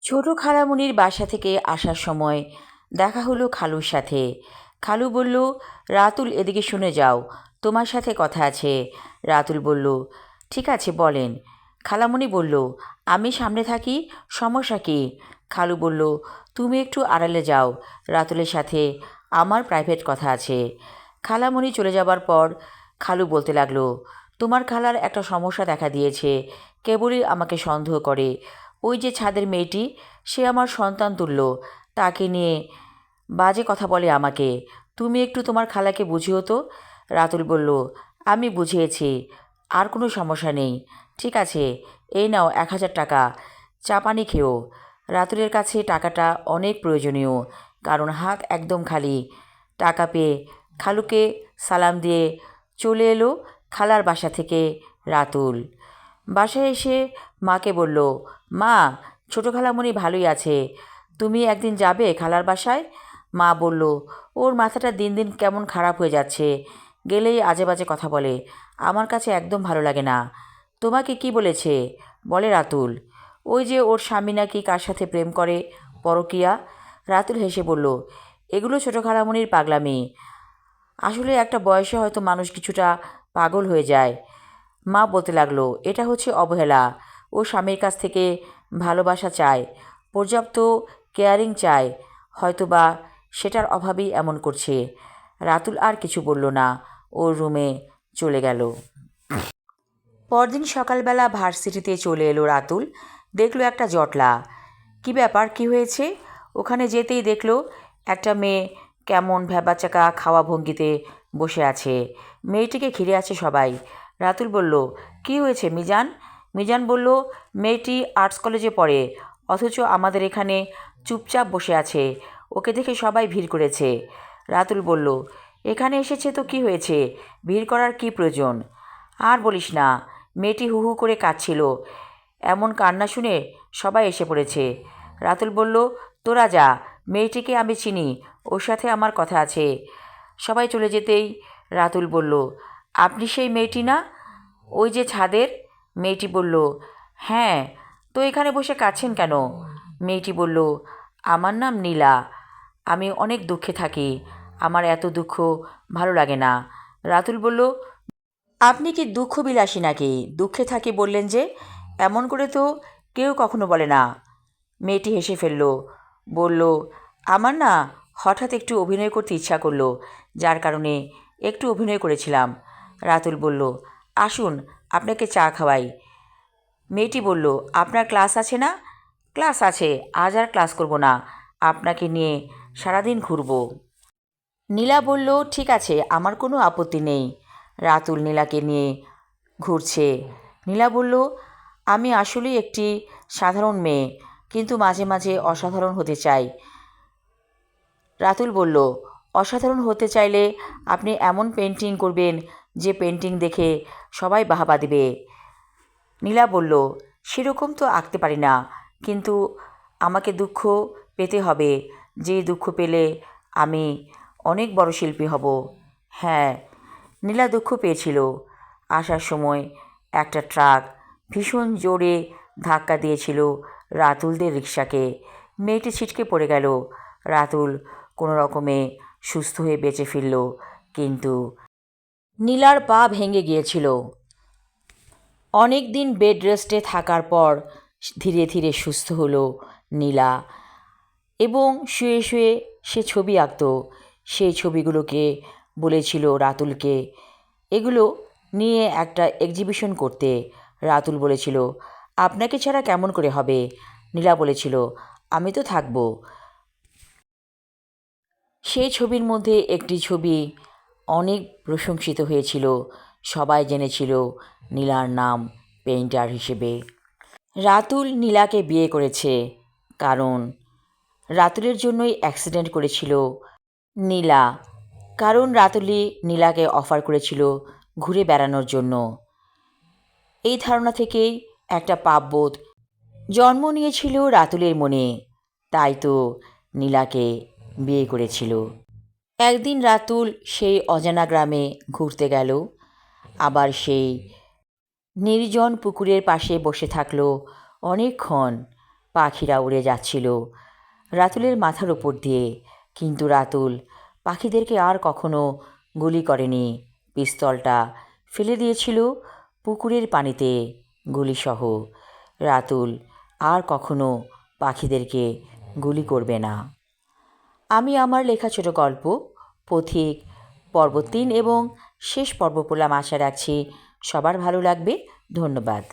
ছোট খালামণির বাসা থেকে আসার সময় দেখা হলো খালুর সাথে। খালু বলল, রাতুল এদিকে শুনে যাও, তোমার সাথে কথা আছে। রাতুল বলল, ঠিক আছে বলেন। খালামণি বলল, আমি সামনে থাকি, সমস্যা কী? খালু বলল, তুমি একটু আড়ালে যাও, রাতুলের সাথে আমার প্রাইভেট কথা আছে। খালামণি চলে যাবার পর খালু বলতে লাগলো, তোমার খালার একটা সমস্যা দেখা দিয়েছে, কেবলই আমাকে সন্দেহ করে। ওই যে ছাদের মেয়েটি, সে আমার সন্তান তুল্য, তাকে নিয়ে বাজে কথা বলে আমাকে। তুমি একটু তোমার খালাকে বুঝিও তো। রাতুল বলল, আমি বুঝিয়েছি, আর কোনো সমস্যা নেই। ঠিক আছে, এই নাও 1000 টাকা, চা পানি খেও। রাতুলের কাছে টাকাটা অনেক প্রয়োজনীয়, কারণ হাত একদম খালি। টাকা পেয়ে খালুকে সালাম দিয়ে চলে এলো খালার বাসা থেকে রাতুল। বাসায় এসে মাকে বলল, মা, ছোটো খালামণি ভালোই আছে, তুমি একদিন যাবে খালার বাসায়? মা বলল, ওর মাথাটা দিন দিন কেমন খারাপ হয়ে যাচ্ছে, গেলেই আজে বাজে কথা বলে, আমার কাছে একদম ভালো লাগে না। তোমাকে কি বলেছে? বলে রাতুল। ওই যে ওর স্বামী নাকি কার সাথে প্রেম করে, পরকীয়া। রাতুল হেসে বলল, এগুলো ছোটো খালামণির পাগলামি। আসলে একটা বয়সে হয়তো মানুষ কিছুটা পাগল হয়ে যায়। মা বলতে লাগলো, এটা হচ্ছে অবহেলা। ও স্বামীর কাছ থেকে ভালোবাসা চায়, পর্যাপ্ত কেয়ারিং চায়, হয়তোবা সেটার অভাবেই এমন করছে। রাতুল আর কিছু বলল না, ওর রুমে চলে গেল। পরদিন সকালবেলা ভার্সিটিতে চলে এলো রাতুল। দেখলো একটা জটলা। কি ব্যাপার, কি হয়েছে? ওখানে যেতেই দেখলো একটা মেয়ে কেমন ভ্যাবাচাকা খাওয়া ভঙ্গিতে বসে আছে। মেয়েটিকে ঘিরে আছে সবাই। রাতুল বলল, কি হয়েছে মিজান? মিজান বলল, মেয়েটি আর্টস কলেজে পড়ে, অথচ আমাদের এখানে চুপচাপ বসে আছে, ওকে দেখে সবাই ভিড় করেছে। রাতুল বলল, এখানে এসেছে তো কি হয়েছে, ভিড় করার কি প্রয়োজন? আর বলিস না, মেয়েটি হু হু করে কাঁদছিল, এমন কান্না শুনে সবাই এসে পড়েছে। রাতুল বলল, তোরা যা, মেয়েটিকে আমি চিনি, ওর সাথে আমার কথা আছে। সবাই চলে যেতেই রাতুল বলল, আপনি সেই মেয়েটি না, ওই যে ছাদের? মেয়েটি বলল, হ্যাঁ, তো এখানে বসে কাঁদছেন কেন? মেয়েটি বলল, আমার নাম নীলা, আমি অনেক দুঃখে থাকি, আমার এত দুঃখ ভালো লাগে না। রাতুল বলল, আপনি কি দুঃখ বিলাসী নাকি? দুঃখে থাকি বললেন যে, এমন করে তো কেউ কখনো বলে না। মেয়েটি হেসে ফেলল, বলল, আমার না হঠাৎ একটু অভিনয় করতে ইচ্ছা করলো, যার কারণে একটু অভিনয় করেছিলাম। রাতুল বলল, আসুন আপনাকে চা খাওয়াই। মেয়েটি বলল, আপনার ক্লাস আছে না? ক্লাস আছে, আজ আর ক্লাস করব না, আপনাকে নিয়ে সারাদিন ঘুরব। নীলা বলল, ঠিক আছে, আমার কোনো আপত্তি নেই। রাতুল নীলাকে নিয়ে ঘুরছে। নীলা বলল, আমি আসলেই একটি সাধারণ মেয়ে, কিন্তু মাঝে মাঝে অসাধারণ হতে চাই। রাতুল বলল, অসাধারণ হতে চাইলে আপনি এমন পেন্টিং করবেন যে পেন্টিং দেখে সবাই বাহবা দেবে। নীলা বলল, সেরকম তো আঁকতে পারি না, কিন্তু আমাকে দুঃখ পেতে হবে, যে দুঃখ পেলে আমি অনেক বড় শিল্পী হব। হ্যাঁ, নীলা দুঃখ পেয়েছিল। আসার সময় একটা ট্রাক ভীষণ জোরে ধাক্কা দিয়েছিল রাতুলদের রিকশাকে। মেয়েটি ছিটকে পড়ে গেল। রাতুল কোনো রকমে সুস্থ হয়ে বেঁচে ফিরল, কিন্তু নীলার পা ভেঙে গিয়েছিল। অনেক দিন বেড রেস্টে থাকার পর ধীরে ধীরে সুস্থ হলো নীলা, এবং শুয়ে শুয়ে সে ছবি আঁকত। সেই ছবিগুলোকে বলেছিল রাতুলকে এগুলো নিয়ে একটা এক্সিবিশন করতে। রাতুল বলেছিল, আপনাকে ছাড়া কেমন করে হবে? নীলা বলেছিল, আমি তো থাকব। সেই ছবির মধ্যে একটি ছবি অনেক প্রশংসিত হয়েছিল, সবাই জেনেছিল নীলার নাম পেইন্টার হিসেবে। রাতুল নীলাকে বিয়ে করেছে, কারণ রাতুলের জন্যই অ্যাক্সিডেন্ট করেছিল নীলা, কারণ রাতুলই নীলাকে অফার করেছিল ঘুরে বেড়ানোর জন্য। এই ধারণা থেকেই একটা পাপবোধ জন্ম নিয়েছিল রাতুলের মনে, তাই তো নীলাকে বিয়ে করেছিল। একদিন রাতুল সেই অজানা গ্রামে ঘুরতে গেল, আবার সেই নির্জন পুকুরের পাশে বসে থাকলো অনেকক্ষণ। পাখিরা উড়ে যাচ্ছিল রাতুলের মাথার ওপর দিয়ে, কিন্তু রাতুল পাখিদেরকে আর কখনো গুলি করেনি। পিস্তলটা ফেলে দিয়েছিল পুকুরের পানিতে গুলিসহ। রাতুল আর কখনো পাখিদেরকে গুলি করবে না। আমি আমার লেখা ছোট গল্প পথিক পর্ব 3 এবং শেষ পর্ব পড়লাম। আশা রাখছি সবার ভালো লাগবে। ধন্যবাদ।